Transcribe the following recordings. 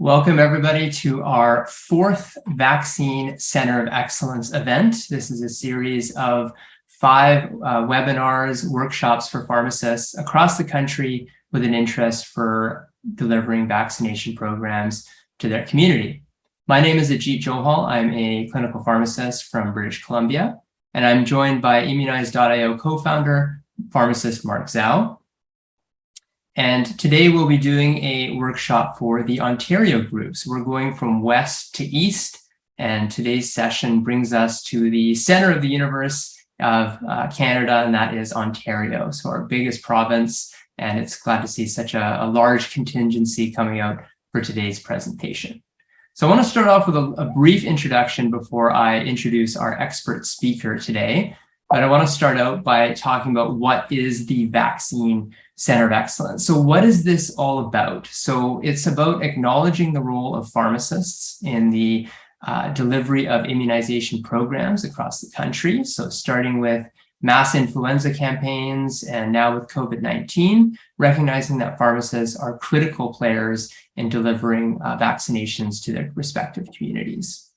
Welcome everybody to our fourth Vaccine Center of Excellence event. This is a series of 5 webinars, workshops for pharmacists across the country with an interest for delivering vaccination programs to their community. My name is Ajit Johal. I'm a clinical pharmacist from British Columbia, and I'm joined by Immunize.io co-founder, pharmacist Mark Zhao. And today we'll be doing a workshop for the Ontario groups. We're going from west to east, and today's session brings us to the center of the universe of Canada, and that is Ontario. So our biggest province, and it's glad to see such a large contingency coming out for today's presentation. So I want to start off with a brief introduction before I introduce our expert speaker today. But I want to start out by talking about what is the Vaccine Center of Excellence. So what is this all about? So it's about acknowledging the role of pharmacists in the delivery of immunization programs across the country. So starting with mass influenza campaigns and now with COVID-19, recognizing that pharmacists are critical players in delivering vaccinations to their respective communities.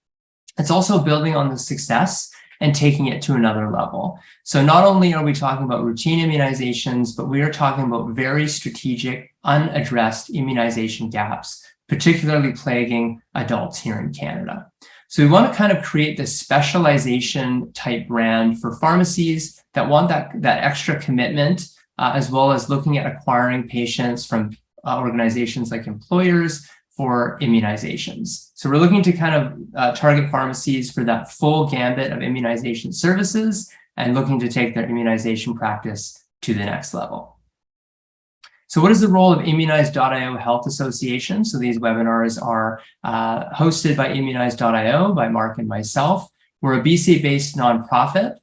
It's also building on the success and taking it to another level. So not only are we talking about routine immunizations, but we are talking about very strategic, unaddressed immunization gaps, particularly plaguing adults here in Canada. So we want to kind of create this specialization type brand for pharmacies that want that extra commitment, as well as looking at acquiring patients from organizations like employers for immunizations. So we're looking to kind of target pharmacies for that full gambit of immunization services and looking to take their immunization practice to the next level. So what is the role of Immunize.io Health Association? So these webinars are hosted by Immunize.io, by Mark and myself. We're a BC-based nonprofit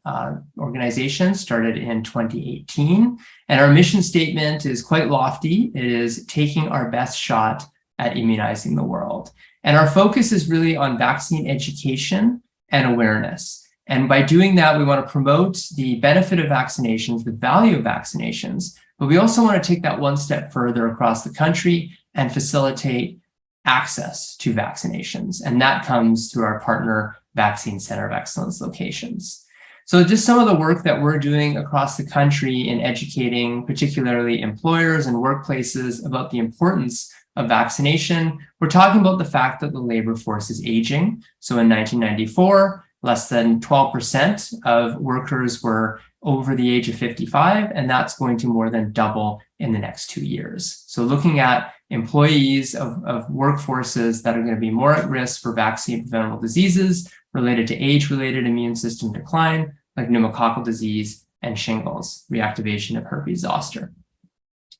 organization started in 2018. And our mission statement is quite lofty. It is taking our best shot at immunizing the world. And our focus is really on vaccine education and awareness. And by doing that, we want to promote the benefit of vaccinations, the value of vaccinations, but we also want to take that one step further across the country and facilitate access to vaccinations. And that comes through our partner Vaccine Center of Excellence locations. So just some of the work that we're doing across the country in educating particularly employers and workplaces about the importance of vaccination. We're talking about the fact that the labor force is aging. So in 1994, less than 12% of workers were over the age of 55, and that's going to more than double in the next 2 years. So looking at employees of workforces that are going to be more at risk for vaccine-preventable diseases related to age-related immune system decline, like pneumococcal disease and shingles, reactivation of herpes zoster.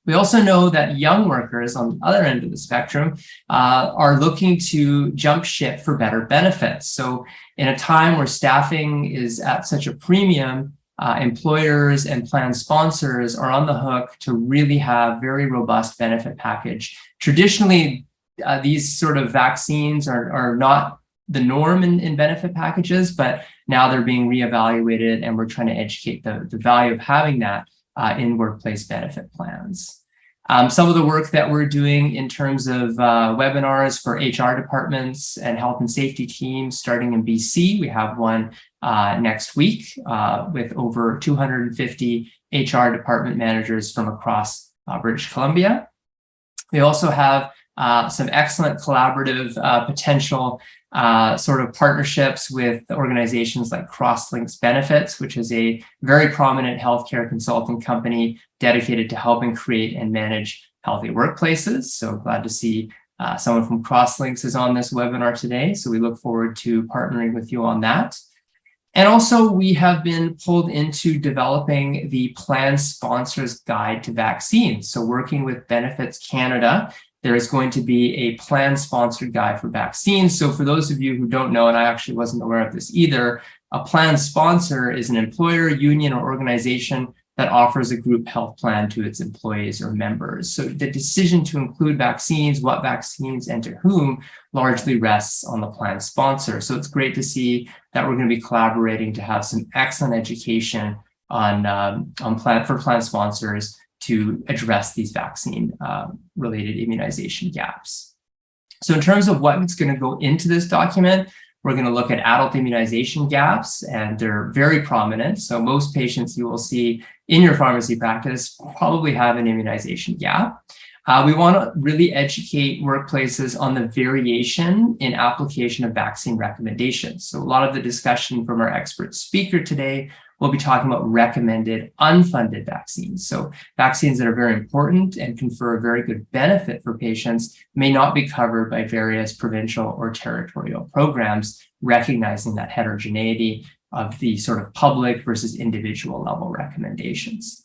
We also know that young workers on the other end of the spectrum are looking to jump ship for better benefits. So in a time where staffing is at such a premium, employers and plan sponsors are on the hook to really have very robust benefit package. Traditionally, these sort of vaccines are not the norm in benefit packages, but now they're being reevaluated, and we're trying to educate the value of having that in workplace benefit plans. Some of the work that we're doing in terms of webinars for HR departments and health and safety teams starting in BC. We have one next week with over 250 HR department managers from across British Columbia. We also have some excellent collaborative potential sort of partnerships with organizations like Crosslinks Benefits, which is a very prominent healthcare consulting company dedicated to helping create and manage healthy workplaces. So glad to see someone from Crosslinks is on this webinar today. So we look forward to partnering with you on that. And also, we have been pulled into developing the Plan Sponsors Guide to Vaccines. So working with Benefits Canada, there is going to be a plan-sponsored guide for vaccines. So for those of you who don't know, and I actually wasn't aware of this either, a plan sponsor is an employer, union, or organization that offers a group health plan to its employees or members. So the decision to include vaccines, what vaccines, and to whom largely rests on the plan sponsor. So it's great to see that we're going to be collaborating to have some excellent education on plan sponsors to address these vaccine related immunization gaps. So in terms of what's going to go into this document, we're going to look at adult immunization gaps, and they're very prominent. So most patients you will see in your pharmacy practice probably have an immunization gap. We want to really educate workplaces on the variation in application of vaccine recommendations. So a lot of the discussion from our expert speaker today will be talking about recommended unfunded vaccines. So vaccines that are very important and confer a very good benefit for patients may not be covered by various provincial or territorial programs, recognizing that heterogeneity of the sort of public versus individual level recommendations.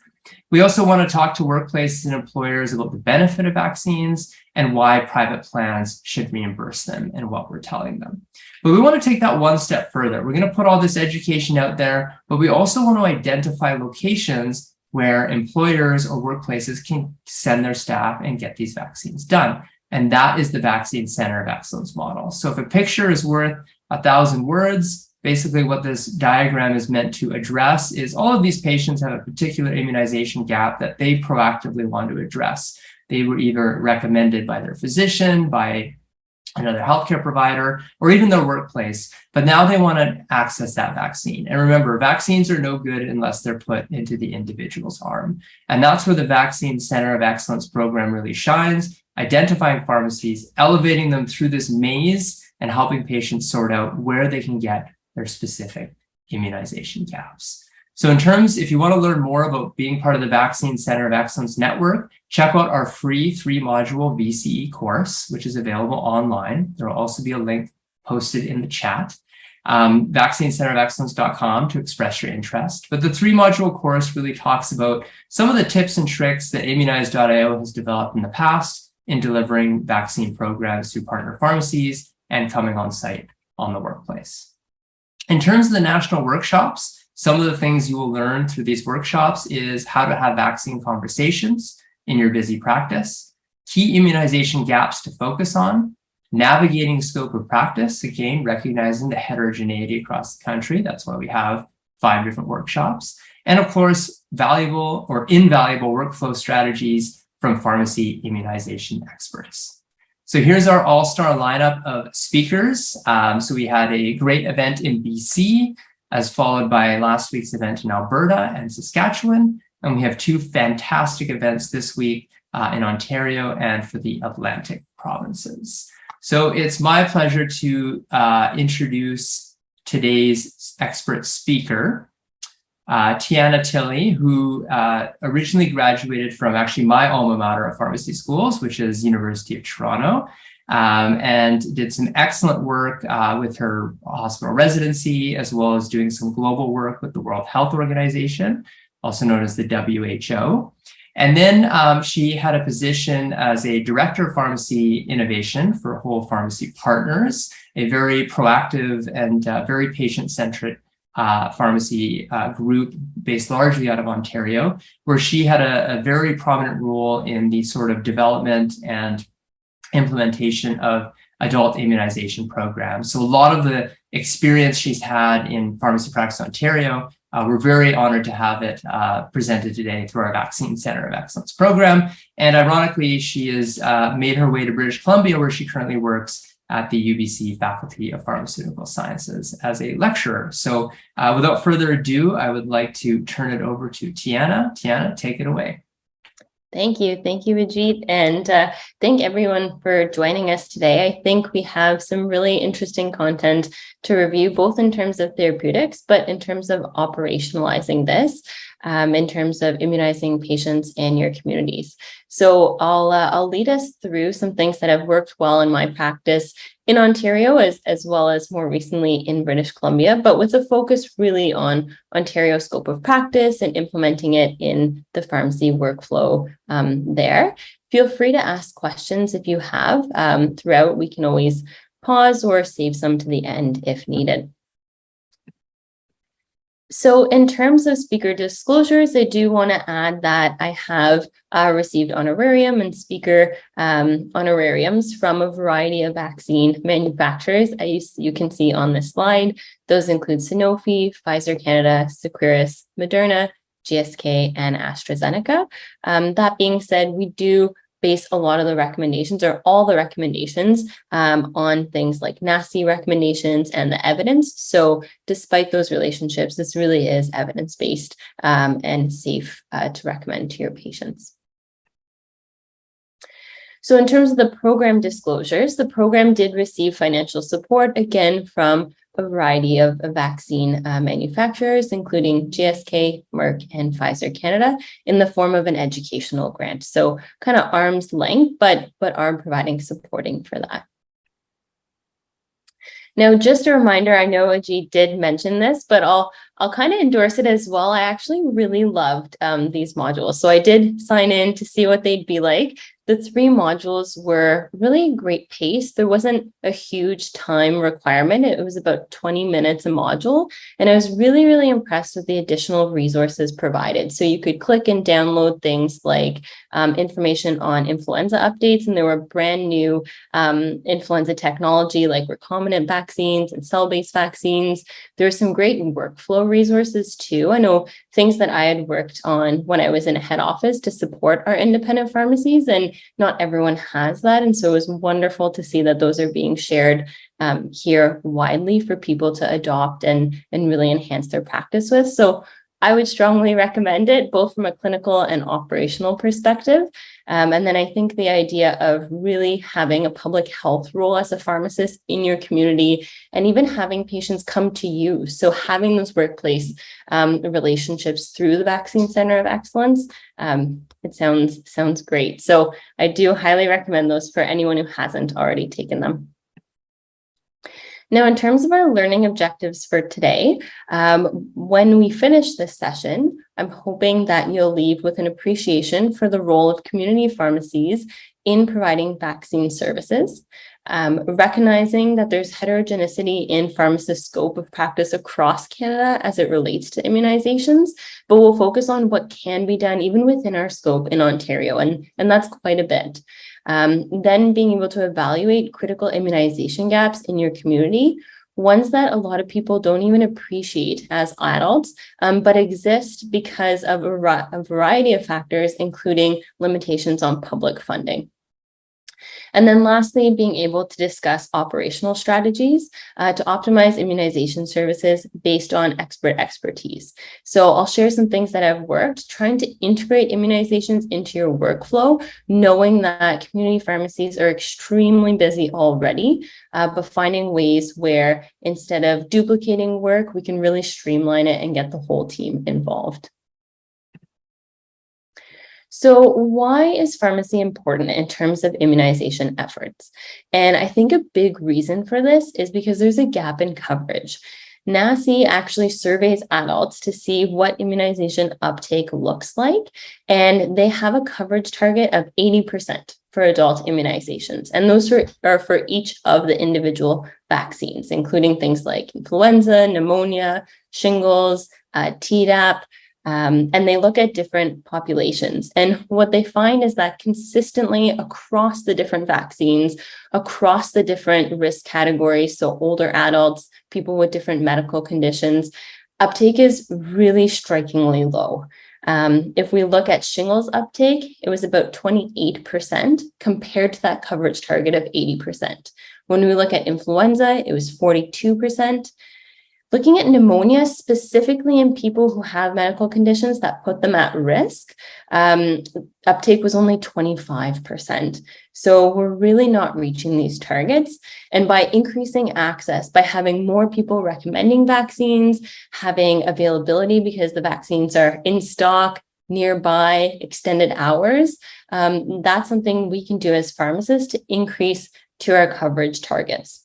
We also want to talk to workplaces and employers about the benefit of vaccines and why private plans should reimburse them and what we're telling them. But we want to take that one step further. We're going to put all this education out there, but we also want to identify locations where employers or workplaces can send their staff and get these vaccines done. And that is the Vaccine Center of Excellence model. So if a picture is worth 1,000 words, basically what this diagram is meant to address is all of these patients have a particular immunization gap that they proactively want to address. They were either recommended by their physician, by another healthcare provider, or even their workplace, but now they want to access that vaccine. And remember, vaccines are no good unless they're put into the individual's arm. And that's where the Vaccine Center of Excellence program really shines, identifying pharmacies, elevating them through this maze, and helping patients sort out where they can get their specific immunization gaps. So in terms, if you want to learn more about being part of the Vaccine Center of Excellence network, check out our free 3-module VCE course, which is available online. There will also be a link posted in the chat, vaccinecenterofexcellence.com to express your interest. But the 3-module course really talks about some of the tips and tricks that Immunize.io has developed in the past in delivering vaccine programs through partner pharmacies and coming on site on the workplace. In terms of the national workshops, some of the things you will learn through these workshops is how to have vaccine conversations in your busy practice, key immunization gaps to focus on, navigating scope of practice, again, recognizing the heterogeneity across the country. That's why we have 5 different workshops. And of course, valuable or invaluable workflow strategies from pharmacy immunization experts. So here's our all-star lineup of speakers. So we had a great event in BC, as followed by last week's event in Alberta and Saskatchewan. And we have 2 fantastic events this week in Ontario and for the Atlantic provinces. So it's my pleasure to introduce today's expert speaker, Tiana Tilley, who originally graduated from actually my alma mater of pharmacy schools, which is University of Toronto, and did some excellent work with her hospital residency, as well as doing some global work with the World Health Organization, also known as the WHO. And then she had a position as a director of pharmacy innovation for Whole Pharmacy Partners, a very proactive and very patient-centric pharmacy group based largely out of Ontario, where she had a very prominent role in the sort of development and implementation of adult immunization programs. So a lot of the experience she's had in Pharmacy Practice Ontario, we're very honored to have it presented today through our Vaccine Center of Excellence program. And ironically, she has made her way to British Columbia, where she currently works at the UBC Faculty of Pharmaceutical Sciences as a lecturer. So without further ado, I would like to turn it over to Tiana. Tiana, take it away. Thank you, Ajit, and thank everyone for joining us today. I think we have some really interesting content to review, both in terms of therapeutics, but in terms of operationalizing this, in terms of immunizing patients in your communities. So I'll lead us through some things that have worked well in my practice in Ontario, as well as more recently in British Columbia, but with a focus really on Ontario scope of practice and implementing it in the pharmacy workflow there. Feel free to ask questions if you have throughout. We can always pause or save some to the end if needed. So in terms of speaker disclosures, I do want to add that I have received honorarium and speaker honorariums from a variety of vaccine manufacturers, as you can see on this slide. Those include Sanofi, Pfizer Canada, Seqirus, Moderna, GSK, and AstraZeneca. That being said, we do base a lot of the recommendations or all the recommendations on things like NACI recommendations and the evidence. So despite those relationships, this really is evidence-based and safe to recommend to your patients. So in terms of the program disclosures, the program did receive financial support, again, from a variety of vaccine manufacturers, including GSK, Merck, and Pfizer Canada, in the form of an educational grant. So kind of arm's length, but are providing supporting for that. Now, just a reminder, I know Ajit did mention this, but I'll kind of endorse it as well. I actually really loved these modules. So I did sign in to see what they'd be like. The 3 modules were really great pace. There wasn't a huge time requirement. It was about 20 minutes a module. And I was really, really impressed with the additional resources provided. So you could click and download things like information on influenza updates. And there were brand new influenza technology like recombinant vaccines and cell-based vaccines. There's some great workflow resources too. I know things that I had worked on when I was in a head office to support our independent pharmacies, and not everyone has that. And so it was wonderful to see that those are being shared here widely for people to adopt and really enhance their practice with. So I would strongly recommend it, both from a clinical and operational perspective. And then I think the idea of really having a public health role as a pharmacist in your community, and even having patients come to you. So having those workplace relationships through the Vaccine Center of Excellence, it sounds great. So I do highly recommend those for anyone who hasn't already taken them. Now, in terms of our learning objectives for today, when we finish this session, I'm hoping that you'll leave with an appreciation for the role of community pharmacies in providing vaccine services, recognizing that there's heterogeneity in pharmacist scope of practice across Canada as it relates to immunizations, but we'll focus on what can be done even within our scope in Ontario, and that's quite a bit. Then being able to evaluate critical immunization gaps in your community, ones that a lot of people don't even appreciate as adults, but exist because of a variety of factors, including limitations on public funding. And then lastly, being able to discuss operational strategies to optimize immunization services based on expertise. So I'll share some things that have worked, trying to integrate immunizations into your workflow, knowing that community pharmacies are extremely busy already, but finding ways where instead of duplicating work, we can really streamline it and get the whole team involved. So why is pharmacy important in terms of immunization efforts? And I think a big reason for this is because there's a gap in coverage. NACI actually surveys adults to see what immunization uptake looks like, and they have a coverage target of 80% for adult immunizations. And those are for each of the individual vaccines, including things like influenza, pneumonia, shingles, Tdap, and they look at different populations. And what they find is that consistently across the different vaccines, across the different risk categories, so older adults, people with different medical conditions, uptake is really strikingly low. If we look at shingles uptake, it was about 28% compared to that coverage target of 80%. When we look at influenza, it was 42%. Looking at pneumonia, specifically in people who have medical conditions that put them at risk, uptake was only 25%. So we're really not reaching these targets. And by increasing access, by having more people recommending vaccines, having availability because the vaccines are in stock, nearby, extended hours, that's something we can do as pharmacists to increase to our coverage targets.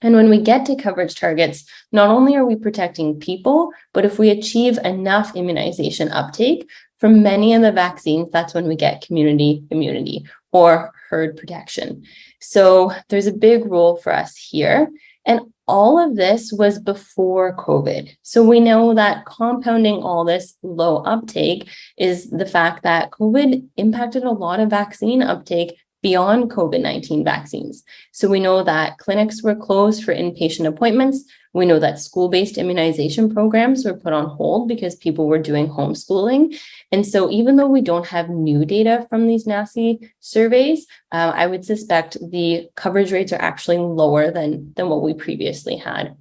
And when we get to coverage targets, not only are we protecting people, but if we achieve enough immunization uptake from many of the vaccines, that's when we get community immunity or herd protection. So there's a big role for us here. And all of this was before COVID. So we know that compounding all this low uptake is the fact that COVID impacted a lot of vaccine uptake beyond COVID-19 vaccines. So we know that clinics were closed for inpatient appointments We know that school-based immunization programs were put on hold because people were doing homeschooling. And so even though we don't have new data from these NACI surveys, I would suspect the coverage rates are actually lower than what we previously had.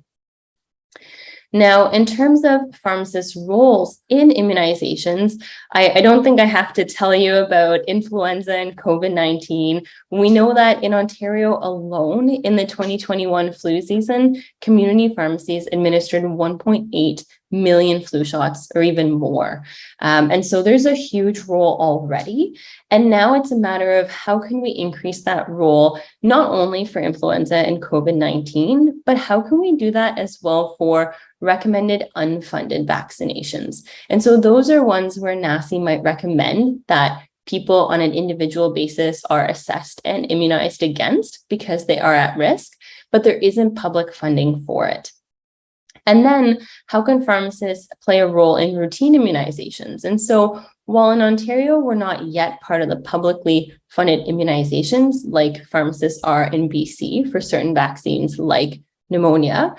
Now, in terms of pharmacists' roles in immunizations, I don't think I have to tell you about influenza and COVID-19. We know that in Ontario alone, in the 2021 flu season, community pharmacies administered 1.8 million flu shots or even more. And so there's a huge role already. And now it's a matter of how can we increase that role, not only for influenza and COVID-19, but how can we do that as well for recommended unfunded vaccinations. And so those are ones where NACI might recommend that people on an individual basis are assessed and immunized against because they are at risk, but there isn't public funding for it. And then how can pharmacists play a role in routine immunizations? And so while in Ontario, we're not yet part of the publicly funded immunizations like pharmacists are in BC for certain vaccines like pneumonia,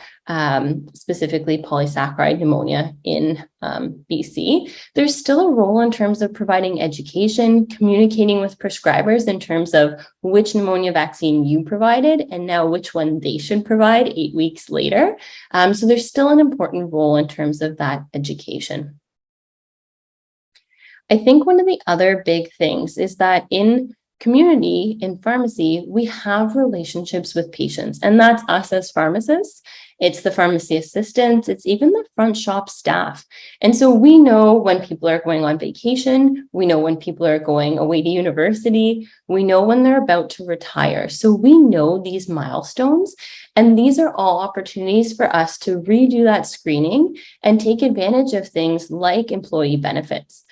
specifically polysaccharide pneumonia in BC, there's still a role in terms of providing education, communicating with prescribers in terms of which pneumonia vaccine you provided and now which one they should provide 8 weeks later. So there's still an important role in terms of that education. I think one of the other big things is that in community, in pharmacy, we have relationships with patients, and that's us as pharmacists. It's the pharmacy assistants, it's even the front shop staff. And so we know when people are going on vacation, we know when people are going away to university, we know when they're about to retire. So we know these milestones, and these are all opportunities for us to redo that screening and take advantage of things like employee benefits.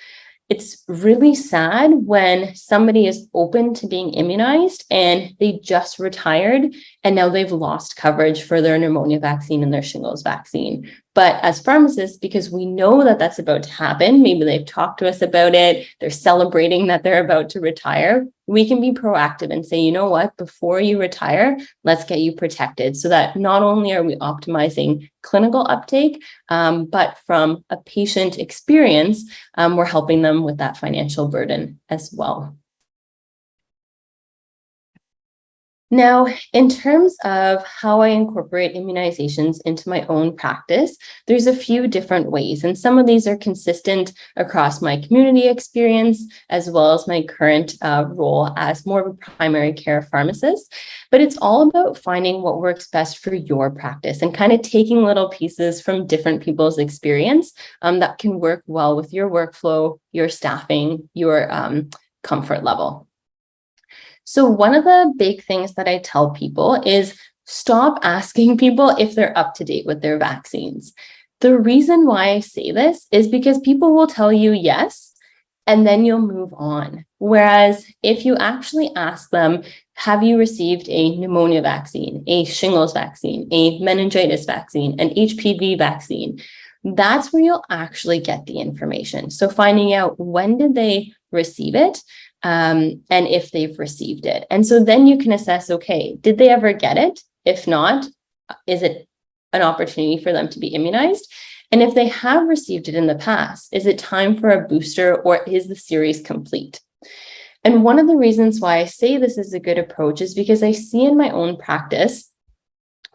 It's really sad when somebody is open to being immunized and they just retired and now they've lost coverage for their pneumonia vaccine and their shingles vaccine. But as pharmacists, because we know that that's about to happen, maybe they've talked to us about it, they're celebrating that they're about to retire, we can be proactive and say, you know what, before you retire, let's get you protected so that not only are we optimizing clinical uptake, but from a patient experience, we're helping them with that financial burden as well. Now, in terms of how I incorporate immunizations into my own practice, there's a few different ways, and some of these are consistent across my community experience, as well as my current role as more of a primary care pharmacist. But it's all about finding what works best for your practice and kind of taking little pieces from different people's experience that can work well with your workflow, your staffing, your comfort level. So one of the big things that I tell people is stop asking people if they're up to date with their vaccines. The reason why I say this is because people will tell you yes, and then you'll move on. Whereas if you actually ask them, have you received a pneumonia vaccine, a shingles vaccine, a meningitis vaccine, an HPV vaccine, that's where you'll actually get the information. So finding out when did they receive it, and if they've received it. And so then you can assess, okay, did they ever get it? If not, is it an opportunity for them to be immunized? And if they have received it in the past, is it time for a booster or is the series complete? And one of the reasons why I say this is a good approach is because I see in my own practice,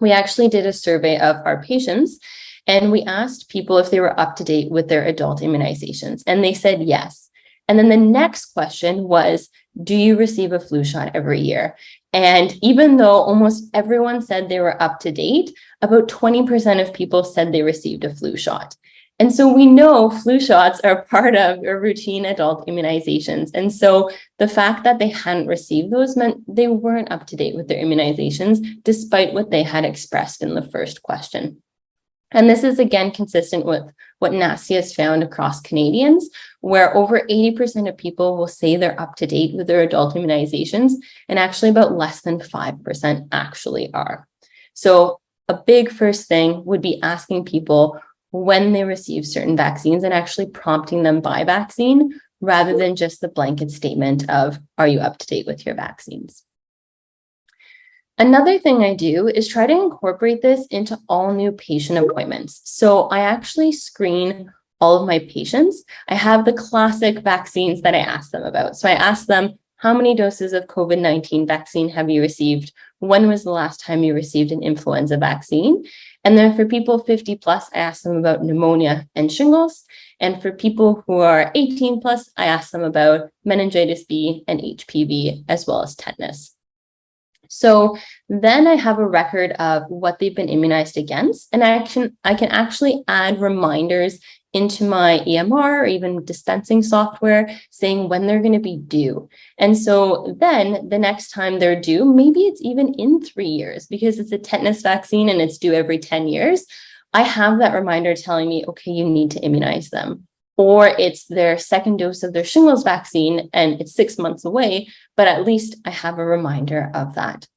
we actually did a survey of our patients and we asked people if they were up to date with their adult immunizations, and they said yes. And then the next question was, do you receive a flu shot every year? And even though almost everyone said they were up to date, about 20% of people said they received a flu shot. And so we know flu shots are part of your routine adult immunizations. And so the fact that they hadn't received those meant they weren't up to date with their immunizations, despite what they had expressed in the first question. And this is again consistent with what NACI has found across Canadians, where over 80% of people will say they're up to date with their adult immunizations, and actually about less than 5% actually are. So a big first thing would be asking people when they receive certain vaccines and actually prompting them by vaccine, rather than just the blanket statement of, are you up to date with your vaccines? Another thing I do is try to incorporate this into all new patient appointments. So I actually screen all of my patients. I have the classic vaccines that I ask them about. So I ask them, how many doses of COVID-19 vaccine have you received? When was the last time you received an influenza vaccine? And then for people 50 plus, I ask them about pneumonia and shingles. And for people who are 18 plus, I ask them about meningitis B and HPV, as well as tetanus. So then I have a record of what they've been immunized against, and I can actually add reminders into my EMR or even dispensing software saying when they're going to be due. And so then the next time they're due, maybe it's even in 3 years because it's a tetanus vaccine and it's due every 10 years. I have that reminder telling me, okay, you need to immunize them. Or it's their second dose of their shingles vaccine and it's 6 months away, but at least I have a reminder of that.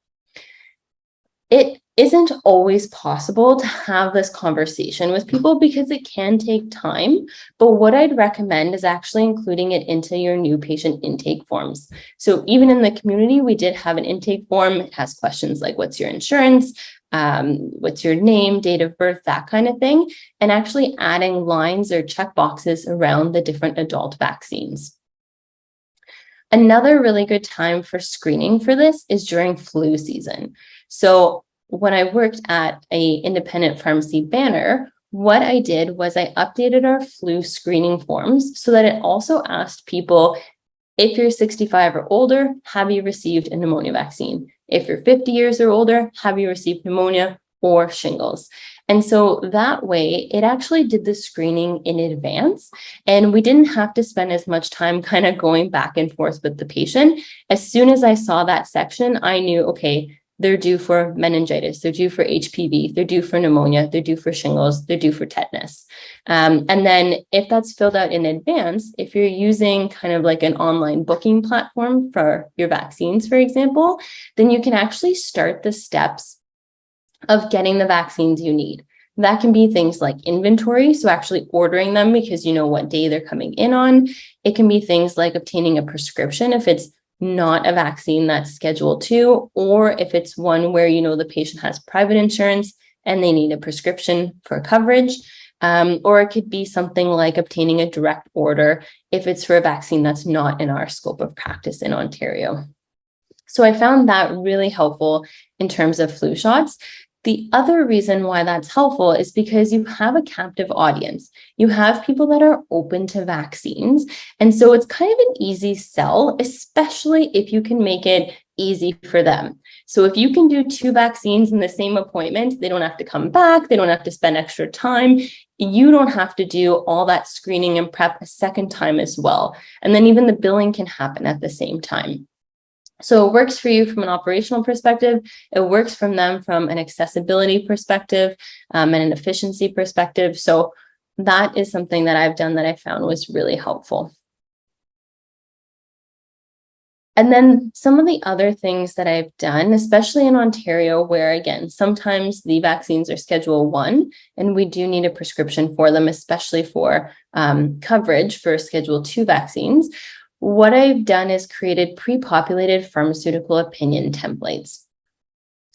It isn't always possible to have this conversation with people because it can take time. But what I'd recommend is actually including it into your new patient intake forms. So even in the community, we did have an intake form. It has questions like, what's your insurance? What's your name, date of birth, that kind of thing, and actually adding lines or check boxes around the different adult vaccines. Another really good time for screening for this is during flu season. So when I worked at an independent pharmacy banner, what I did was I updated our flu screening forms so that it also asked people, if you're 65 or older, have you received a pneumonia vaccine? If you're 50 years or older, have you received pneumonia or shingles? And so that way, it actually did the screening in advance. And we didn't have to spend as much time kind of going back and forth with the patient. As soon as I saw that section, I knew, okay, they're due for meningitis, they're due for HPV, they're due for pneumonia, they're due for shingles, they're due for tetanus. And then if that's filled out in advance, if you're using kind of like an online booking platform for your vaccines, for example, then you can actually start the steps of getting the vaccines you need. That can be things like inventory, so actually ordering them because you know what day they're coming in on. It can be things like obtaining a prescription if it's not a vaccine that's Schedule 2, or if it's one where you know the patient has private insurance and they need a prescription for coverage. Or it could be something like obtaining a direct order if it's for a vaccine that's not in our scope of practice in Ontario. So I found that really helpful in terms of flu shots. The other reason why that's helpful is because you have a captive audience. You have people that are open to vaccines. And so it's kind of an easy sell, especially if you can make it easy for them. So if you can do 2 vaccines in the same appointment, they don't have to come back. They don't have to spend extra time. You don't have to do all that screening and prep a second time as well. And then even the billing can happen at the same time. So it works for you from an operational perspective. It works from them from an accessibility perspective and an efficiency perspective. So that is something that I've done that I found was really helpful. And then some of the other things that I've done, especially in Ontario, where again, sometimes the vaccines are Schedule 1, and we do need a prescription for them, especially for coverage for Schedule 2 vaccines. What I've done is created pre-populated pharmaceutical opinion templates.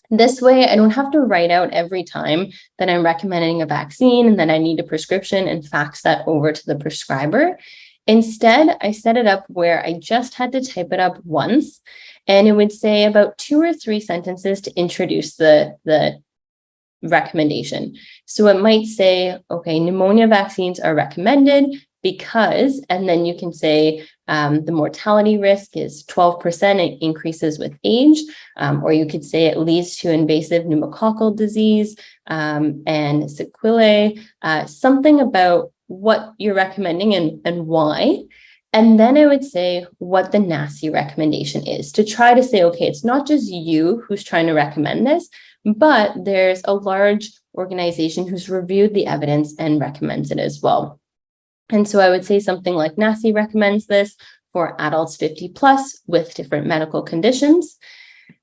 This way, I don't have to write out every time that I'm recommending a vaccine and then I need a prescription and fax that over to the prescriber. Instead, I set it up where I just had to type it up once, and it would say about 2 or 3 sentences to introduce the recommendation. So it might say, okay, pneumonia vaccines are recommended because, and then you can say the mortality risk is 12%, it increases with age, or you could say it leads to invasive pneumococcal disease and sequelae, something about what you're recommending and why. And then I would say what the NACI recommendation is to try to say, okay, it's not just you who's trying to recommend this, but there's a large organization who's reviewed the evidence and recommends it as well. And so I would say something like NACI recommends this for adults 50 plus with different medical conditions.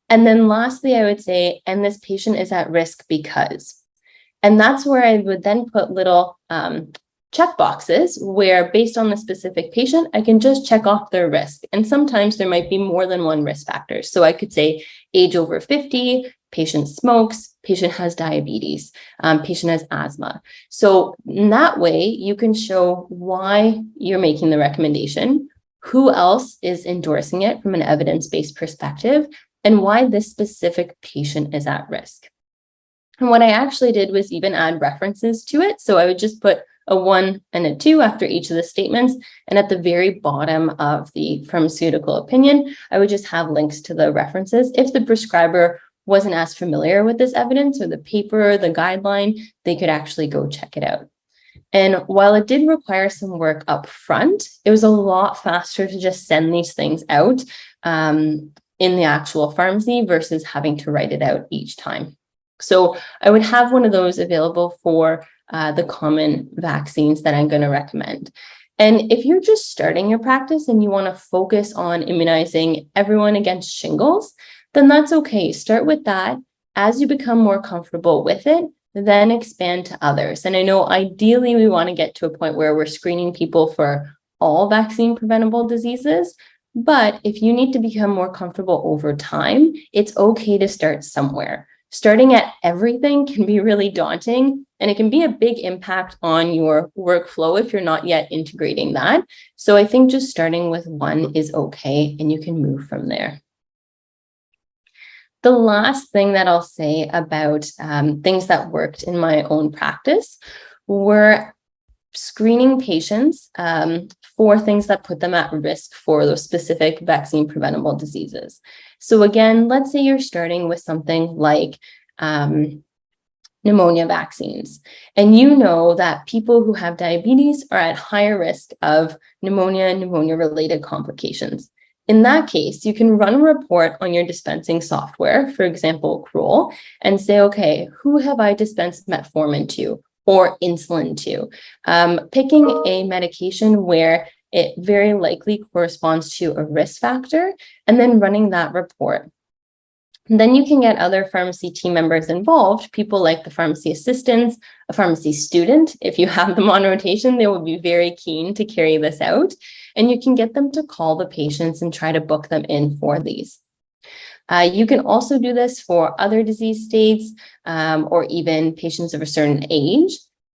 And then lastly, I would say, and this patient is at risk because. And that's where I would then put little checkboxes where, based on the specific patient, I can just check off their risk. And sometimes there might be more than one risk factor. So I could say age over 50, patient smokes, patient has diabetes, patient has asthma. So in that way, you can show why you're making the recommendation, who else is endorsing it from an evidence-based perspective, and why this specific patient is at risk. And what I actually did was even add references to it. So I would just put a 1 and a 2 after each of the statements. And at the very bottom of the pharmaceutical opinion, I would just have links to the references. If the prescriber wasn't as familiar with this evidence or the paper, the guideline, they could actually go check it out. And while it did require some work up front, it was a lot faster to just send these things out in the actual pharmacy versus having to write it out each time. So I would have one of those available for the common vaccines that I'm going to recommend. And if you're just starting your practice and you want to focus on immunizing everyone against shingles, then that's okay. Start with that. As you become more comfortable with it, then expand to others. And I know ideally we want to get to a point where we're screening people for all vaccine preventable diseases. But if you need to become more comfortable over time, it's okay to start somewhere. Starting at everything can be really daunting, and it can be a big impact on your workflow if you're not yet integrating that. So I think just starting with one is okay, and you can move from there. The last thing that I'll say about things that worked in my own practice were screening patients for things that put them at risk for those specific vaccine preventable diseases. So again, let's say you're starting with something like pneumonia vaccines, and you know that people who have diabetes are at higher risk of pneumonia and pneumonia-related complications. In that case, you can run a report on your dispensing software, for example, Kroll, and say, okay, who have I dispensed metformin to or insulin to? Picking a medication where it very likely corresponds to a risk factor, and then running that report. And then you can get other pharmacy team members involved, people like the pharmacy assistants, a pharmacy student. If you have them on rotation, they will be very keen to carry this out. And you can get them to call the patients and try to book them in for these. You can also do this for other disease states or even patients of a certain age.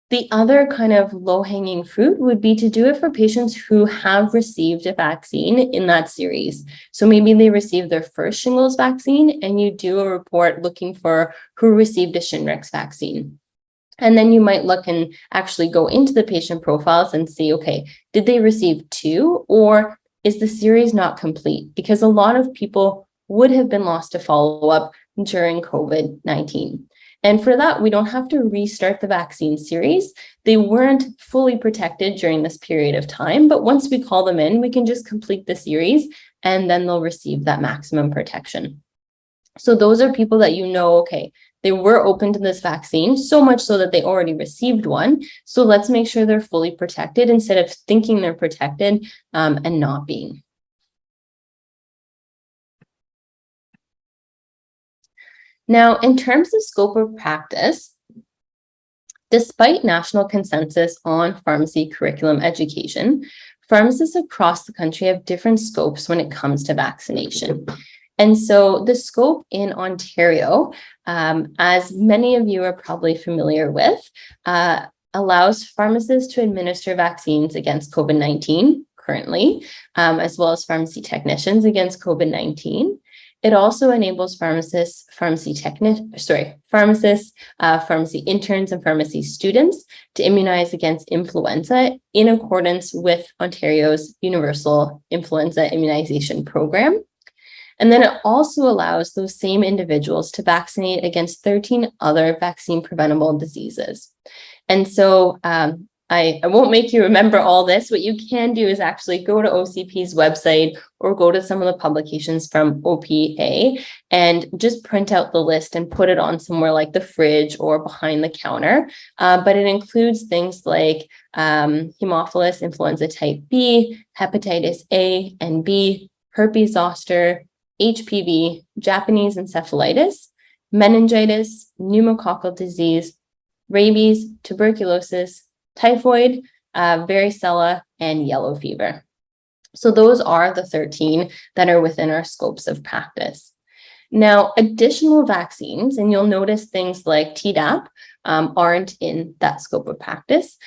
The other kind of low-hanging fruit would be to do it for patients who have received a vaccine in that series. So maybe they received their first shingles vaccine and you do a report looking for who received a Shingrix vaccine. And then you might look and actually go into the patient profiles and see, okay, did they receive 2 or is the series not complete? Because a lot of people would have been lost to follow-up during COVID-19. And for that, we don't have to restart the vaccine series. They weren't fully protected during this period of time, but once we call them in, we can just complete the series and then they'll receive that maximum protection. So those are people that you know, okay, they were open to this vaccine, so much so that they already received one. So let's make sure they're fully protected instead of thinking they're protected and not being. Now, in terms of scope of practice, despite national consensus on pharmacy curriculum education, pharmacists across the country have different scopes when it comes to vaccination. And so the scope in Ontario, as many of you are probably familiar with, allows pharmacists to administer vaccines against COVID-19 currently, as well as pharmacy technicians against COVID-19. It also enables pharmacists, pharmacy interns, and pharmacy students to immunize against influenza in accordance with Ontario's Universal Influenza Immunization Program. And then it also allows those same individuals to vaccinate against 13 other vaccine preventable diseases. And so I won't make you remember all this. What you can do is actually go to OCP's website or go to some of the publications from OPA and just print out the list and put it on somewhere like the fridge or behind the counter. But it includes things like Haemophilus influenza type B, hepatitis A and B, herpes zoster, HPV, Japanese encephalitis, meningitis, pneumococcal disease, rabies, tuberculosis, typhoid, varicella, and yellow fever. So those are the 13 that are within our scopes of practice. Now, additional vaccines, and you'll notice things like Tdap aren't in that scope of practice,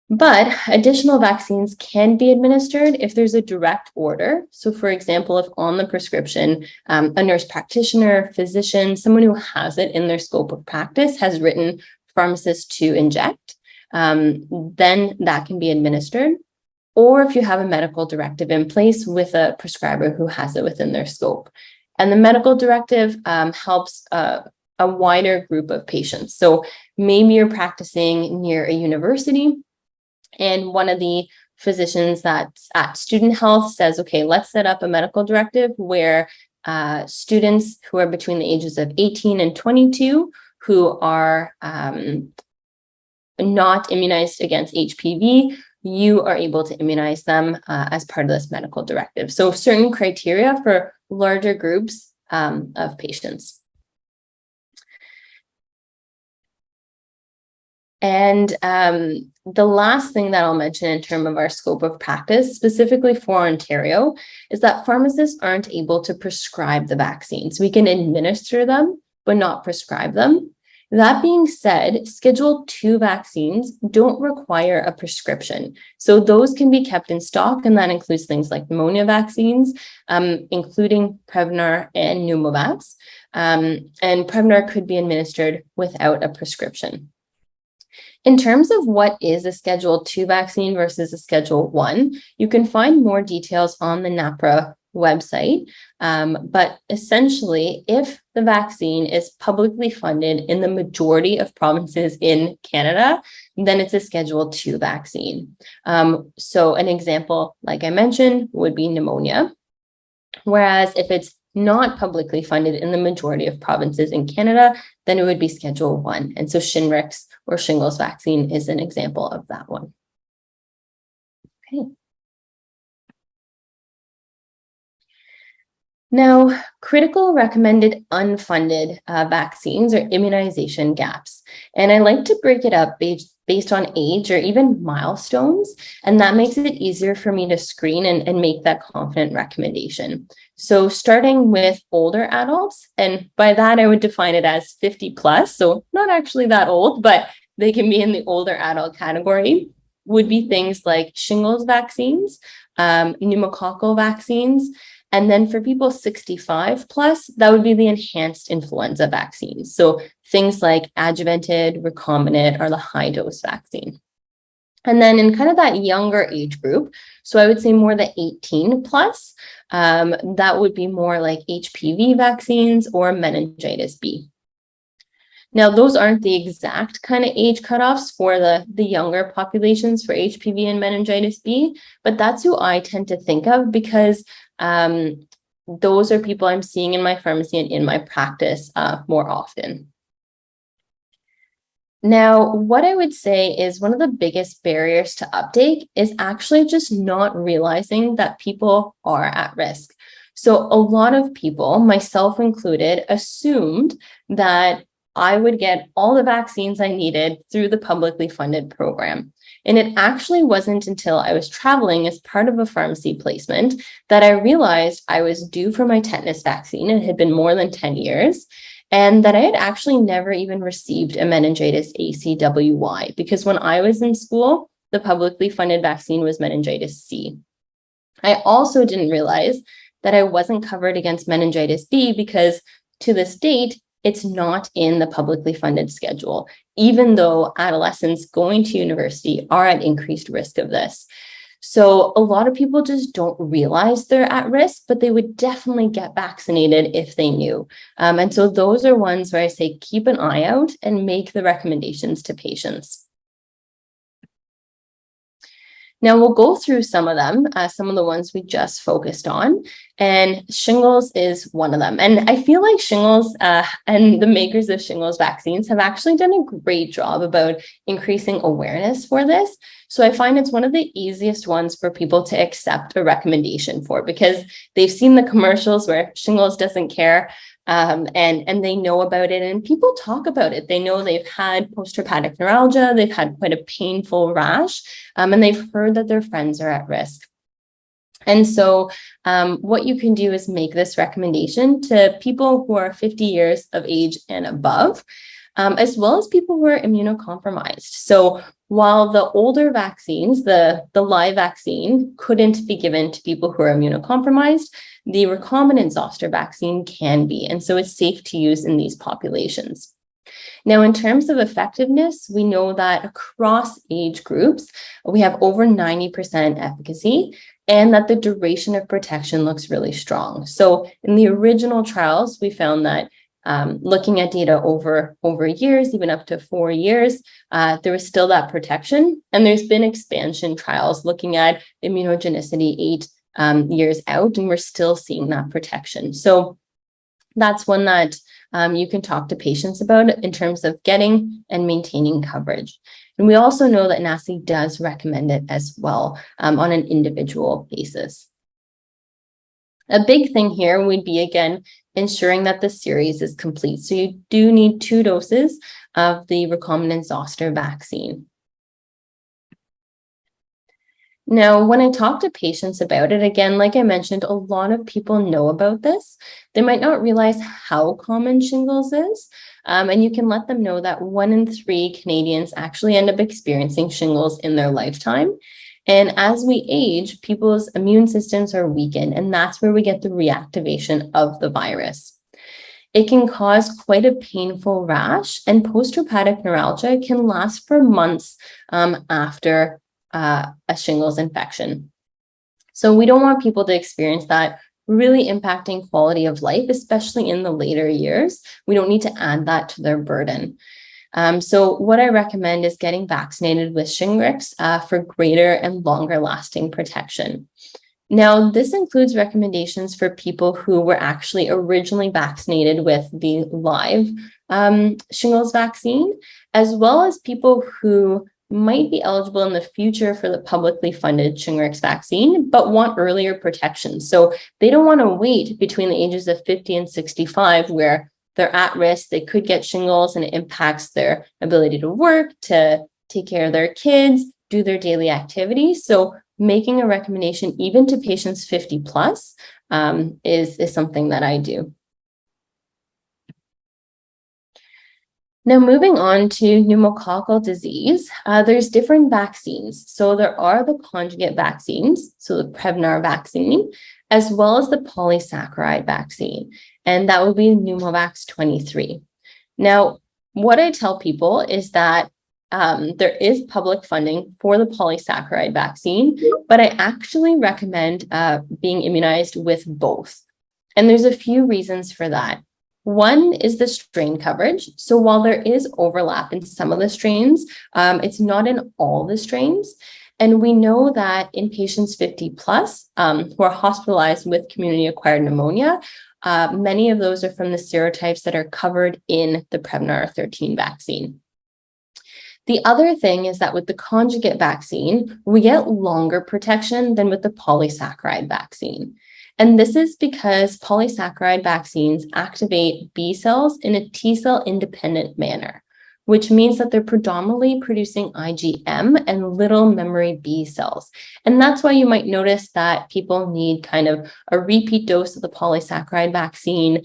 but additional vaccines can be administered if there's a direct order. So for example, if on the prescription, a nurse practitioner, physician, someone who has it in their scope of practice has written pharmacist to inject, then that can be administered. Or if you have a medical directive in place with a prescriber who has it within their scope. And the medical directive helps a wider group of patients. So maybe you're practicing near a university, and one of the physicians that's at student health says, okay, let's set up a medical directive where students who are between the ages of 18 and 22 who are not immunized against HPV, you are able to immunize them as part of this medical directive. So certain criteria for larger groups of patients. And the last thing that I'll mention in terms of our scope of practice, specifically for Ontario, is that pharmacists aren't able to prescribe the vaccines. We can administer them, but not prescribe them. That being said, Schedule II vaccines don't require a prescription. So those can be kept in stock, and that includes things like pneumonia vaccines, including Prevnar and Pneumovax. And Prevnar could be administered without a prescription. In terms of what is a Schedule II vaccine versus a Schedule I, you can find more details on the NAPRA website. But essentially, if the vaccine is publicly funded in the majority of provinces in Canada, then it's a Schedule II vaccine. So an example, like I mentioned, would be pneumonia. Whereas if it's not publicly funded in the majority of provinces in Canada, then it would be Schedule I. And so Shingrix or shingles vaccine is an example of that one. Okay. Now, critical recommended unfunded vaccines or immunization gaps. And I like to break it up based on age or even milestones, and that makes it easier for me to screen and make that confident recommendation. So starting with older adults, and by that I would define it as 50 plus, so not actually that old, but they can be in the older adult category, would be things like shingles vaccines, pneumococcal vaccines. And then for people 65 plus, that would be the enhanced influenza vaccines. So things like adjuvanted, recombinant, or the high dose vaccine. And then in kind of that younger age group, so I would say more the 18 plus, that would be more like HPV vaccines or meningitis B. Now, those aren't the exact kind of age cutoffs for the younger populations for HPV and meningitis B, but that's who I tend to think of because those are people I'm seeing in my pharmacy and in my practice more often. Now, what I would say is one of the biggest barriers to uptake is actually just not realizing that people are at risk. So a lot of people, myself included, assumed that I would get all the vaccines I needed through the publicly funded program. And it actually wasn't until I was traveling as part of a pharmacy placement that I realized I was due for my tetanus vaccine. It had been more than 10 years. And that I had actually never even received a meningitis ACWY, because when I was in school, the publicly funded vaccine was meningitis C. I also didn't realize that I wasn't covered against meningitis B because to this date, it's not in the publicly funded schedule, even though adolescents going to university are at increased risk of this. So a lot of people just don't realize they're at risk, but they would definitely get vaccinated if they knew. And so those are ones where I say, keep an eye out and make the recommendations to patients. Now we'll go through some of them, some of the ones we just focused on, and shingles is one of them. And I feel like shingles and the makers of shingles vaccines have actually done a great job about increasing awareness for this. So I find it's one of the easiest ones for people to accept a recommendation for because they've seen the commercials where shingles doesn't care and they know about it, and people talk about it. They know they've had postherpetic neuralgia, they've had quite a painful rash, and they've heard that their friends are at risk. And so what you can do is make this recommendation to people who are 50 years of age and above, as well as people who are immunocompromised. So while the older vaccines, the live vaccine, couldn't be given to people who are immunocompromised, the recombinant zoster vaccine can be. And so it's safe to use in these populations. Now, in terms of effectiveness, we know that across age groups, we have over 90% efficacy, and that the duration of protection looks really strong. So in the original trials, we found that looking at data over years, even up to 4 years, there was still that protection. And there's been expansion trials looking at immunogenicity 8 years out, and we're still seeing that protection. So that's one that you can talk to patients about in terms of getting and maintaining coverage. And we also know that NACI does recommend it as well on an individual basis. A big thing here would be, again, ensuring that the series is complete. So you do need 2 doses of the recombinant zoster vaccine. Now, when I talk to patients about it, again, like I mentioned, a lot of people know about this. They might not realize how common shingles is. And you can let them know that 1 in 3 Canadians actually end up experiencing shingles in their lifetime. And as we age, people's immune systems are weakened, and that's where we get the reactivation of the virus. It can cause quite a painful rash, and postherpetic neuralgia can last for months after a shingles infection. So we don't want people to experience that, really impacting quality of life, especially in the later years. We don't need to add that to their burden. So what I recommend is getting vaccinated with Shingrix for greater and longer lasting protection. Now, this includes recommendations for people who were actually originally vaccinated with the live shingles vaccine, as well as people who might be eligible in the future for the publicly funded Shingrix vaccine, but want earlier protection. So they don't want to wait between the ages of 50 and 65, where they're at risk, they could get shingles, and it impacts their ability to work, to take care of their kids, do their daily activities. So making a recommendation even to patients 50 plus is something that I do. Now, moving on to pneumococcal disease, there's different vaccines. So there are the conjugate vaccines, so the Prevnar vaccine, as well as the polysaccharide vaccine, and that will be Pneumovax 23. Now, what I tell people is that there is public funding for the polysaccharide vaccine, but I actually recommend being immunized with both. And there's a few reasons for that. One is the strain coverage. So while there is overlap in some of the strains, it's not in all the strains. And we know that in patients 50 plus who are hospitalized with community-acquired pneumonia, many of those are from the serotypes that are covered in the Prevnar 13 vaccine. The other thing is that with the conjugate vaccine, we get longer protection than with the polysaccharide vaccine. And this is because polysaccharide vaccines activate B cells in a T cell independent manner, which means that they're predominantly producing IgM and little memory B cells. And that's why you might notice that people need kind of a repeat dose of the polysaccharide vaccine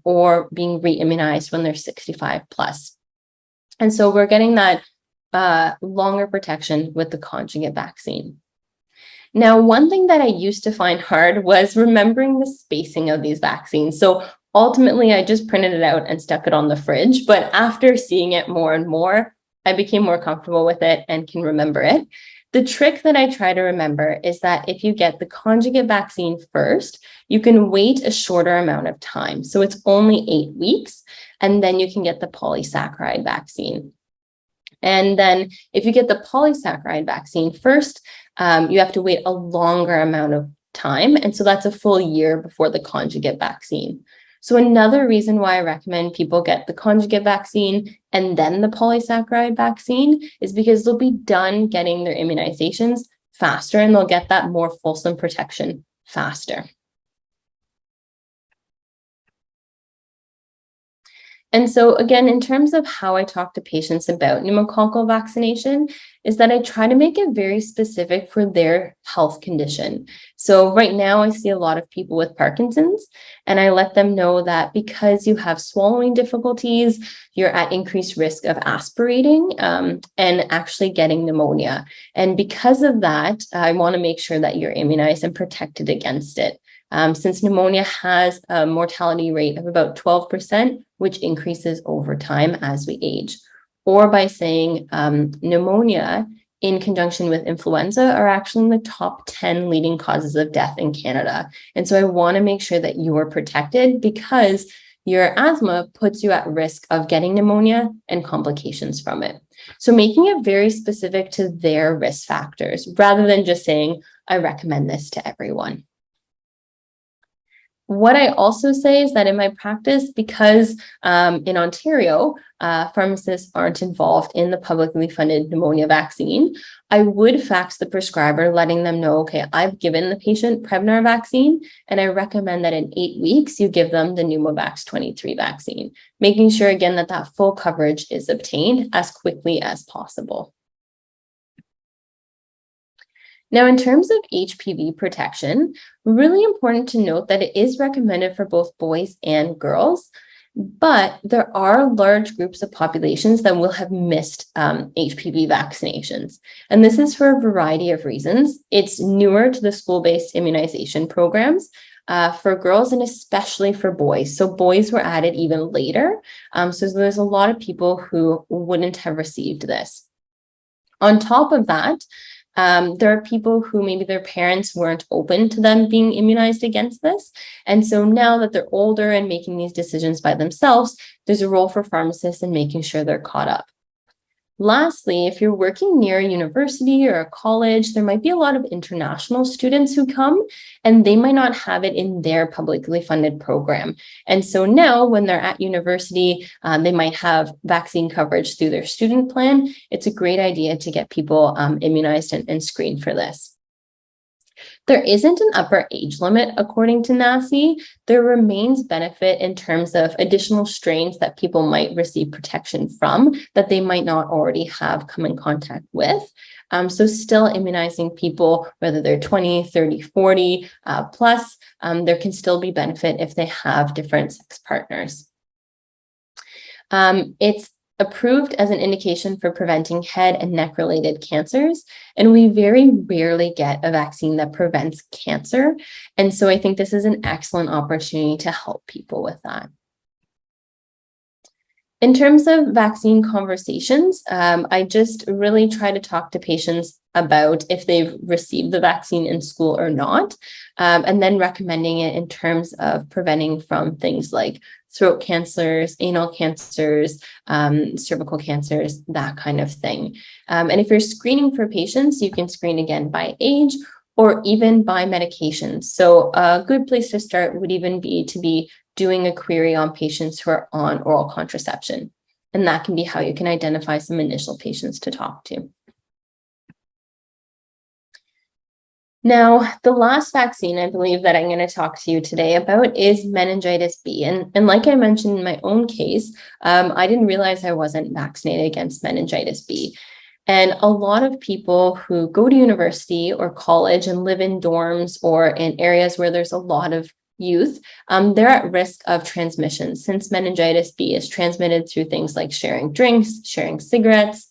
or being re-immunized when they're 65 plus. And so we're getting that longer protection with the conjugate vaccine. Now, one thing that I used to find hard was remembering the spacing of these vaccines. So ultimately, I just printed it out and stuck it on the fridge. But after seeing it more and more, I became more comfortable with it and can remember it. The trick that I try to remember is that if you get the conjugate vaccine first, you can wait a shorter amount of time. So it's only 8 weeks, and then you can get the polysaccharide vaccine. And then if you get the polysaccharide vaccine first, you have to wait a longer amount of time. And so that's a full year before the conjugate vaccine. So another reason why I recommend people get the conjugate vaccine and then the polysaccharide vaccine is because they'll be done getting their immunizations faster, and they'll get that more fulsome protection faster. And so again, in terms of how I talk to patients about pneumococcal vaccination, is that I try to make it very specific for their health condition. So right now I see a lot of people with Parkinson's, and I let them know that because you have swallowing difficulties, you're at increased risk of aspirating and actually getting pneumonia. And because of that, I want to make sure that you're immunized and protected against it. Since pneumonia has a mortality rate of about 12%, which increases over time as we age. Or by saying pneumonia in conjunction with influenza are actually in the top 10 leading causes of death in Canada. And so I want to make sure that you are protected because your asthma puts you at risk of getting pneumonia and complications from it. So making it very specific to their risk factors rather than just saying, I recommend this to everyone. What I also say is that in my practice, because in Ontario, pharmacists aren't involved in the publicly funded pneumonia vaccine, I would fax the prescriber letting them know, okay, I've given the patient Prevnar vaccine, and I recommend that in 8 weeks, you give them the Pneumovax 23 vaccine, making sure again that that full coverage is obtained as quickly as possible. Now, in terms of HPV protection, really important to note that it is recommended for both boys and girls, but there are large groups of populations that will have missed HPV vaccinations. And this is for a variety of reasons. It's newer to the school-based immunization programs for girls and especially for boys. So boys were added even later. So there's a lot of people who wouldn't have received this. On top of that, there are people who maybe their parents weren't open to them being immunized against this. And so now that they're older and making these decisions by themselves, there's a role for pharmacists in making sure they're caught up. Lastly, if you're working near a university or a college, there might be a lot of international students who come, and they might not have it in their publicly funded program. And so now when they're at university, they might have vaccine coverage through their student plan. It's a great idea to get people immunized and screened for this. There isn't an upper age limit, according to NACI. There remains benefit in terms of additional strains that people might receive protection from that they might not already have come in contact with. So still immunizing people, whether they're 20, 30, 40 plus, there can still be benefit if they have different sex partners. It's approved as an indication for preventing head and neck related cancers. And we very rarely get a vaccine that prevents cancer. And so I think this is an excellent opportunity to help people with that. In terms of vaccine conversations, I just really try to talk to patients about if they've received the vaccine in school or not, and then recommending it in terms of preventing from things like throat cancers, anal cancers, cervical cancers, that kind of thing. And if you're screening for patients, you can screen again by age or even by medications. So a good place to start would even be to be doing a query on patients who are on oral contraception. And that can be how you can identify some initial patients to talk to. Now, the last vaccine I believe that I'm going to talk to you today about is meningitis B. And like I mentioned in my own case, I didn't realize I wasn't vaccinated against meningitis B. And a lot of people who go to university or college and live in dorms or in areas where there's a lot of youth, they're at risk of transmission since meningitis B is transmitted through things like sharing drinks, sharing cigarettes,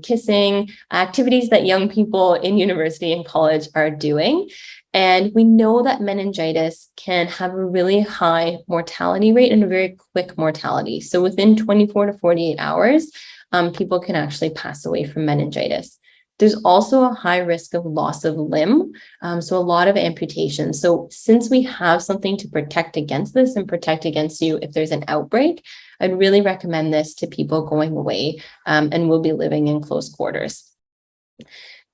kissing, activities that young people in university and college are doing. And we know that meningitis can have a really high mortality rate and a very quick mortality. So within 24 to 48 hours, people can actually pass away from meningitis. There's also a high risk of loss of limb, so a lot of amputation. So since we have something to protect against this and protect against you if there's an outbreak, I'd really recommend this to people going away and will be living in close quarters.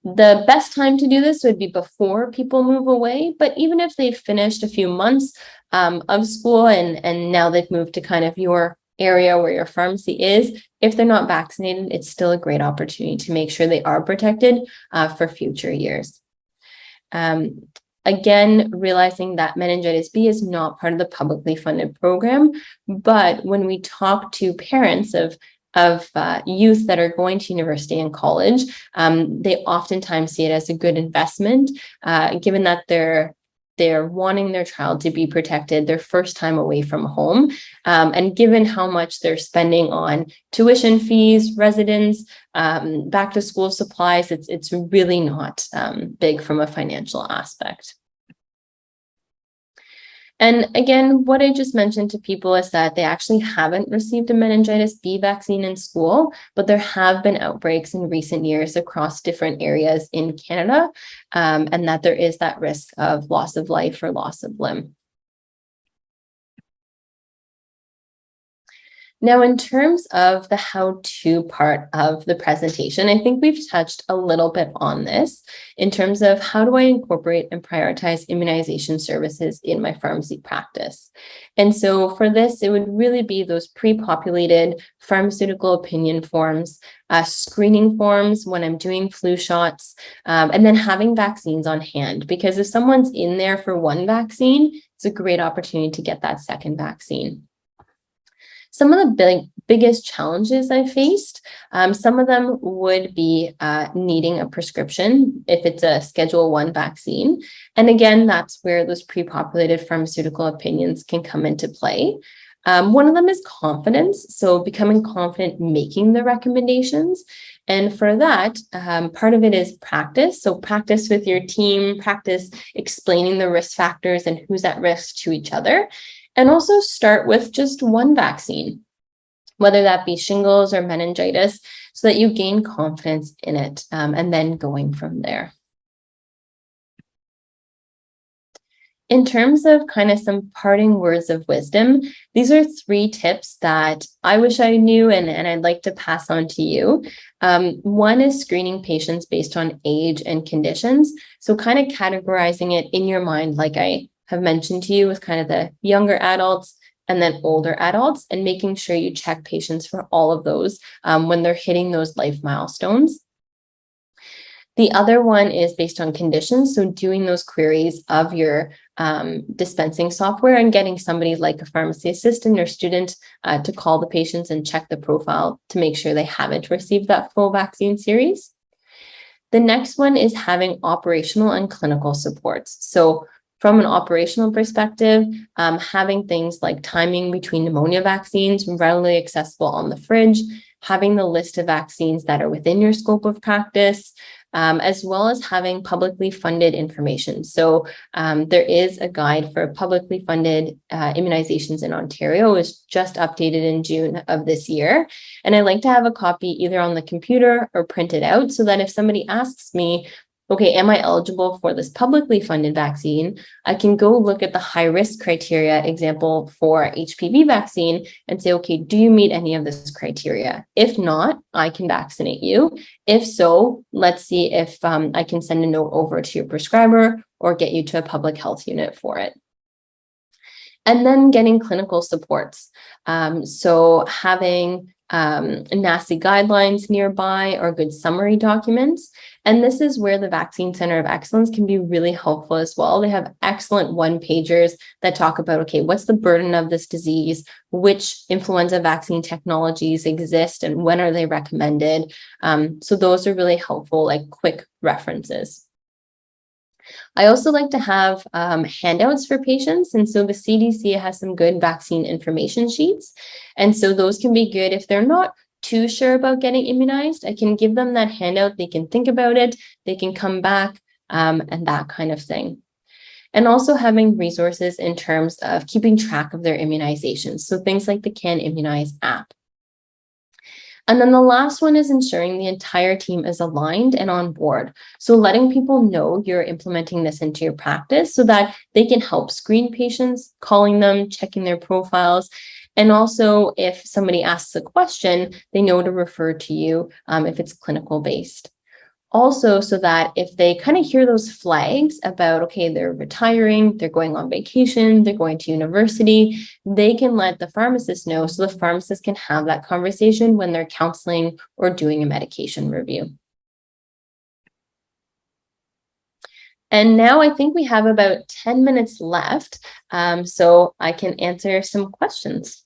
The best time to do this would be before people move away, but even if they've finished a few months of school and now they've moved to kind of your area where your pharmacy is, if they're not vaccinated, it's still a great opportunity to make sure they are protected for future years. Again, realizing that meningitis B is not part of the publicly funded program, but when we talk to parents of youth that are going to university and college, they oftentimes see it as a good investment, given that they're wanting their child to be protected their first time away from home. And given how much they're spending on tuition fees, residence, back to school supplies, it's really not big from a financial aspect. And again, what I just mentioned to people is that they actually haven't received a meningitis B vaccine in school, but there have been outbreaks in recent years across different areas in Canada, and that there is that risk of loss of life or loss of limb. Now, in terms of the how-to part of the presentation, I think we've touched a little bit on this in terms of how do I incorporate and prioritize immunization services in my pharmacy practice. And so for this, it would really be those pre-populated pharmaceutical opinion forms, screening forms when I'm doing flu shots, and then having vaccines on hand, because if someone's in there for one vaccine, it's a great opportunity to get that second vaccine. Some of the biggest challenges I faced, some of them would be needing a prescription if it's a Schedule 1 vaccine. And again, that's where those pre-populated pharmaceutical opinions can come into play. One of them is confidence, so becoming confident making the recommendations. And for that, part of it is practice. So practice with your team, practice explaining the risk factors and who's at risk to each other. And also start with just one vaccine, whether that be shingles or meningitis, so that you gain confidence in it, and then going from there. In terms of kind of some parting words of wisdom, these are 3 tips that I wish I knew and I'd like to pass on to you. One is screening patients based on age and conditions. So kind of categorizing it in your mind, like I have mentioned to you, with kind of the younger adults and then older adults, and making sure you check patients for all of those when they're hitting those life milestones. The other one is based on conditions. So doing those queries of your dispensing software and getting somebody like a pharmacy assistant or student to call the patients and check the profile to make sure they haven't received that full vaccine series. The next one is having operational and clinical supports. So from an operational perspective, having things like timing between pneumonia vaccines readily accessible on the fridge, having the list of vaccines that are within your scope of practice, as well as having publicly funded information. So there is a guide for publicly funded immunizations in Ontario. It was just updated in June of this year. And I like to have a copy either on the computer or printed out, so that if somebody asks me, okay, am I eligible for this publicly funded vaccine? I can go look at the high risk criteria example for HPV vaccine and say, okay, do you meet any of this criteria? If not, I can vaccinate you. If so, let's see if I can send a note over to your prescriber or get you to a public health unit for it. And then getting clinical supports. So having NACI guidelines nearby or good summary documents. And this is where the Vaccine Center of Excellence can be really helpful as well. They have excellent one-pagers that talk about, okay, what's the burden of this disease? Which influenza vaccine technologies exist and when are they recommended? So those are really helpful, like quick references. I also like to have handouts for patients. And so the CDC has some good vaccine information sheets. And so those can be good if they're not too sure about getting immunized. I can give them that handout. They can think about it. They can come back and that kind of thing. And also having resources in terms of keeping track of their immunizations. So things like the Can Immunize app. And then the last one is ensuring the entire team is aligned and on board. So letting people know you're implementing this into your practice so that they can help screen patients, calling them, checking their profiles. And also if somebody asks a question, they know to refer to you if it's clinical based. Also, so that if they kind of hear those flags about, okay, they're retiring, they're going on vacation, they're going to university, they can let the pharmacist know so the pharmacist can have that conversation when they're counseling or doing a medication review. And now I think we have about 10 minutes left, so I can answer some questions.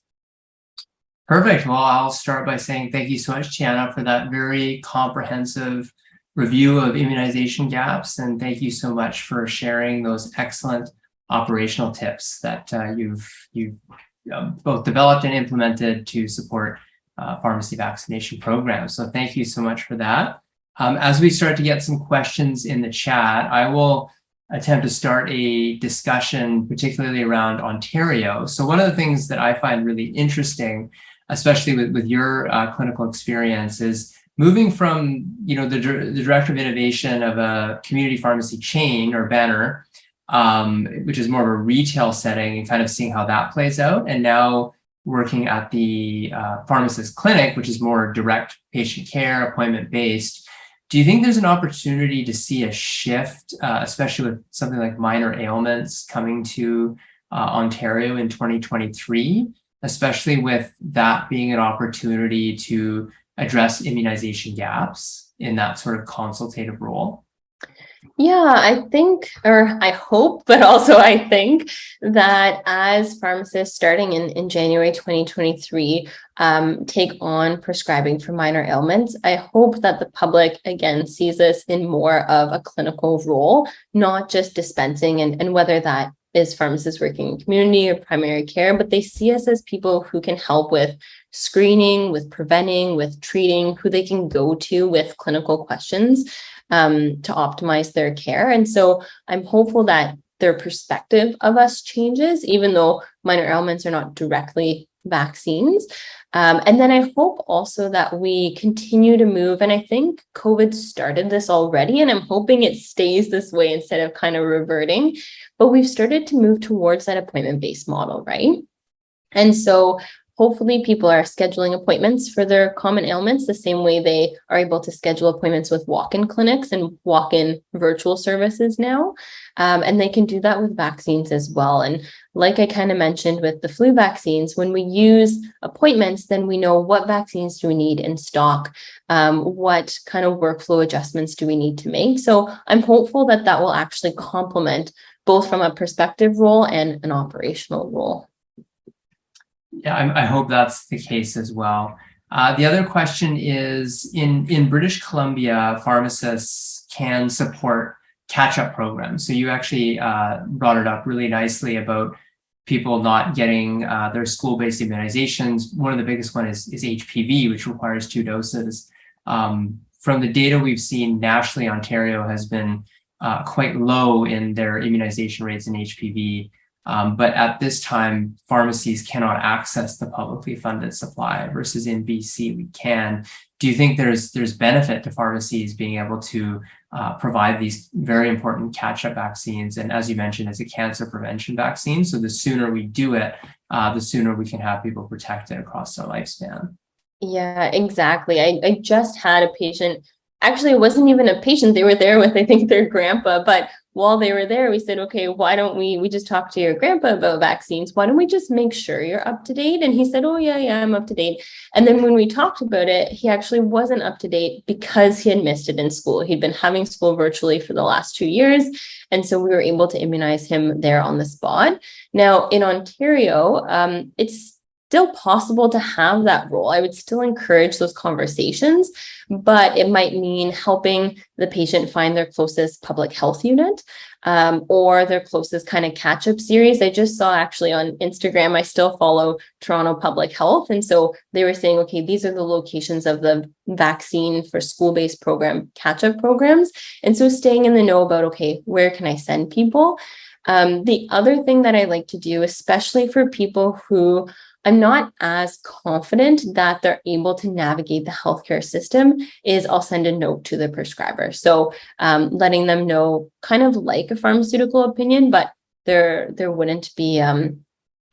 Perfect. Well, I'll start by saying thank you so much, Tiana, for that very comprehensive review of immunization gaps. And thank you so much for sharing those excellent operational tips that you've both developed and implemented to support pharmacy vaccination programs. So thank you so much for that. As we start to get some questions in the chat, I will attempt to start a discussion, particularly around Ontario. So one of the things that I find really interesting, especially with your clinical experience, is moving from the director of innovation of a community pharmacy chain or banner, which is more of a retail setting, and kind of seeing how that plays out, and now working at the pharmacist clinic, which is more direct patient care, appointment-based. Do you think there's an opportunity to see a shift, especially with something like minor ailments coming to Ontario in 2023, especially with that being an opportunity to address immunization gaps in that sort of consultative role? Yeah, I think, or I hope, but also I think that as pharmacists starting in January 2023 take on prescribing for minor ailments, I hope that the public again sees this in more of a clinical role, not just dispensing, and whether that is pharmacists working in community or primary care, but they see us as people who can help with screening, with preventing, with treating, who they can go to with clinical questions to optimize their care. And so I'm hopeful that their perspective of us changes, even though minor ailments are not directly vaccines. And then I hope also that we continue to move, and I think COVID started this already, and I'm hoping it stays this way instead of kind of reverting, but we've started to move towards that appointment-based model, right? And so hopefully people are scheduling appointments for their common ailments the same way they are able to schedule appointments with walk-in clinics and walk-in virtual services now. And they can do that with vaccines as well. And like I kind of mentioned with the flu vaccines, when we use appointments, then we know what vaccines do we need in stock, what kind of workflow adjustments do we need to make. So I'm hopeful that that will actually complement both from a perspective role and an operational role. Yeah, I hope that's the case as well. The other question is, in British Columbia, pharmacists can support catch-up programs. So you actually brought it up really nicely about people not getting their school-based immunizations. One of the biggest one is HPV, which requires 2 doses. From the data we've seen nationally, Ontario has been quite low in their immunization rates in HPV. But at this time, pharmacies cannot access the publicly funded supply, versus in BC we can. Do you think there's benefit to pharmacies being able to provide these very important catch-up vaccines? And as you mentioned, it's a cancer prevention vaccine. So the sooner we do it, the sooner we can have people protected across their lifespan. Yeah, exactly. I just had a patient. Actually, it wasn't even a patient. They were there with, I think, their grandpa. But while they were there, we said, okay, why don't we just talked to your grandpa about vaccines. Why don't we just make sure you're up to date? And he said, oh, yeah, I'm up to date. And then when we talked about it, he actually wasn't up to date because he had missed it in school. He'd been having school virtually for the last 2 years. And so we were able to immunize him there on the spot. Now, in Ontario, it's still possible to have that role. I would still encourage those conversations, but it might mean helping the patient find their closest public health unit or their closest kind of catch-up series. I just saw actually on Instagram, I still follow Toronto Public Health. And so they were saying, okay, these are the locations of the vaccine for school-based program catch-up programs. And so staying in the know about, okay, where can I send people? The other thing that I like to do, especially for people who I'm not as confident that they're able to navigate the healthcare system, is I'll send a note to the prescriber. So letting them know, kind of like a pharmaceutical opinion, but there wouldn't be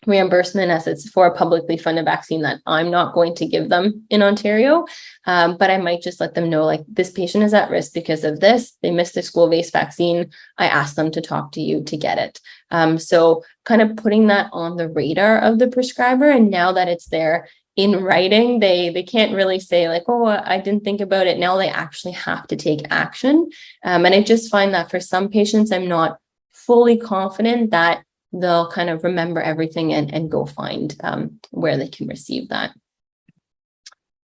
reimbursement as it's for a publicly funded vaccine that I'm not going to give them in Ontario. But I might just let them know, like, this patient is at risk because of this. They missed the school-based vaccine. I asked them to talk to you to get it. So kind of putting that on the radar of the prescriber. And now that it's there in writing. They can't really say like, oh, I didn't think about it. Now they actually have to take action. And I just find that for some patients, I'm not fully confident that they'll kind of remember everything and go find where they can receive that.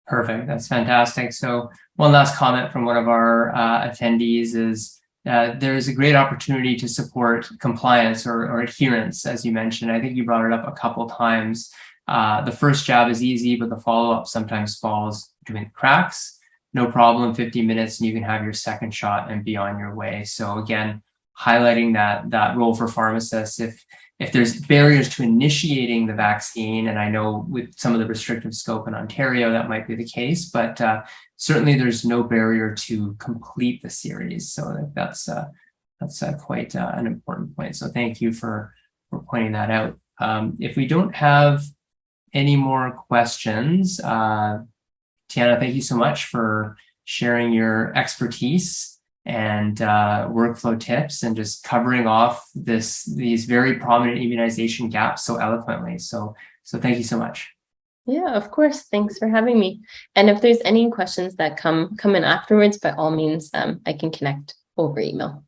Perfect. That's fantastic. So one last comment from one of our attendees is there's a great opportunity to support compliance or adherence, as you mentioned. I think you brought it up a couple times. The first jab is easy, but the follow-up sometimes falls between the cracks. No problem, 50 minutes, and you can have your second shot and be on your way. So again, highlighting that role for pharmacists. If there's barriers to initiating the vaccine, and I know with some of the restrictive scope in Ontario, that might be the case, but certainly there's no barrier to complete the series. So that's quite an important point. So thank you for pointing that out. If we don't have any more questions, Tiana, thank you so much for sharing your expertise and workflow tips and just covering off these very prominent immunization gaps so eloquently. So thank you so much. Yeah, of course. Thanks for having me. And if there's any questions that come in afterwards, by all means, I can connect over email.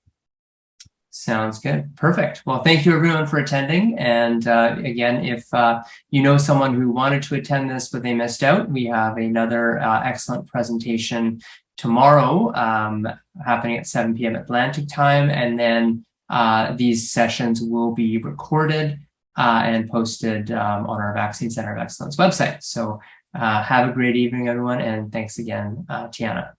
Sounds good. Perfect. Well, thank you everyone for attending. And again, if you know someone who wanted to attend this, but they missed out, we have another excellent presentation tomorrow happening at 7 p.m. Atlantic time. And then these sessions will be recorded and posted on our Vaccine Center of Excellence website. So have a great evening, everyone. And thanks again, Tiana.